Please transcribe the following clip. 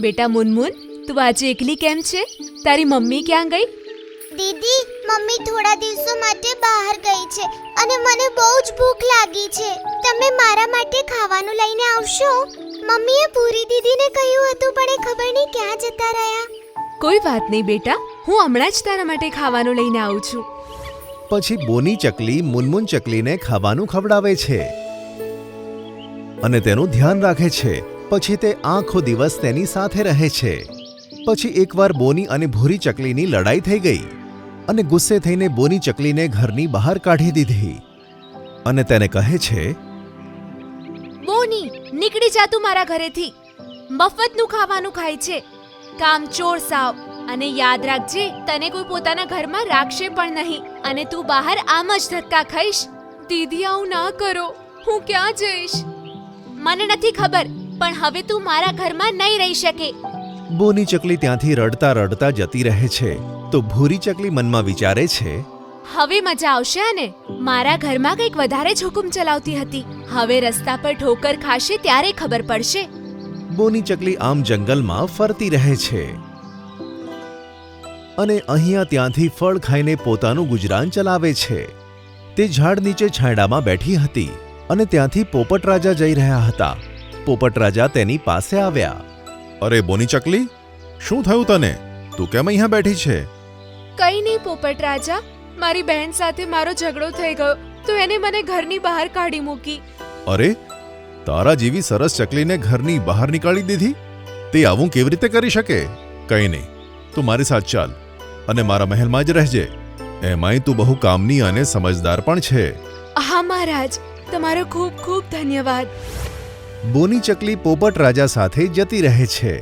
બેટા મુનમુન, તું આજે એકલી કેમ છે? તારી મમ્મી ક્યાં ગઈ? દીદી, મમ્મી થોડા દિવસો માટે બહાર ગઈ છે અને મને બહુ જ ભૂખ લાગી છે. તમે મારા માટે ખાવાનું લઈને આવશો? મમ્મીએ પૂરી દીદીને કહ્યું હતું પણ એ ખબર નહીં ક્યાં જતા રહ્યા. કોઈ વાત નહીં બેટા, હું હમણાં જ તારા માટે ખાવાનું લઈને આવું છું. પછી બોની ચકલી મુનમુન ચકલીને ખાવાનું ખવડાવે છે અને તેનું ધ્યાન રાખે છે. પછી તે આખો દિવસ તેની સાથે રહે છે. પછી એકવાર બોની અને ભૂરી ચકલીની લડાઈ થઈ ગઈ અને ગુસ્સે થઈને બોની ચકલીને ઘરની બહાર કાઢી દીધી અને તેને કહે છે, બોની, નીકળી જા તું મારા ઘરેથી. મફતનું ખાવાનું ખાય છે, કામચોર સાવ. અને યાદ રાખજે, તને કોઈ પોતાના ઘરમાં રાખશે પણ નહીં અને તું બહાર આમ જ ધક્કા ખાઈશ. દીદી, આવું ના કરો. હું ક્યાં જઈશ? મને નથી ખબર, પણ હવે તું મારા ઘરમાં નહીં રહી શકે. બોની ચકલી ત્યાંથી રડતા રડતા જતી રહે છે. તો ભૂરી ચકલી મનમાં વિચારે છે, હવે મજા આવશે ને? મારા ઘરમાં કંઈક વધારે જ હુકુમ ચલાવતી હતી. હવે રસ્તા પર ઠોકર ખાશે ત્યારે ખબર પડશે. બોની ચકલી આમ જંગલમાં ફરતી રહે છે અને અહીંયા ત્યાંથી ફળ ખાઈને પોતાનું ગુજરાન ચલાવે છે. તે ઝાડ નીચે છાંયડામાં બેઠી હતી અને ત્યાંથી પોપટ રાજા જઈ રહ્યા હતા. પોપટ રાજા તેની પાસે આવ્યા. અરે બોની ચકલી, શું થયું તને? તું કેમ અહીંયા બેઠી છે? કઈ નહીં પોપટ રાજા, મારી બહેન સાથે મારો ઝઘડો થઈ ગયો તો એને મને ઘરની બહાર કાઢી મૂકી. અરે, તારા જેવી સરસ ચકલીને ઘરની બહાર નીકાળી દીધી? તે આવું કેવી રીતે કરી શકે? કંઈ નહીં, તું મારી સાથે ચાલ અને મારા મહેલમાં જ રહેજે. એમાંય તું બહુ કામની અને સમજદાર પણ છે. હા મહારાજ, તમારો ખૂબ ખૂબ ધન્યવાદ. બોની ચકલી પોપટ રાજા સાથે જતી રહે છે.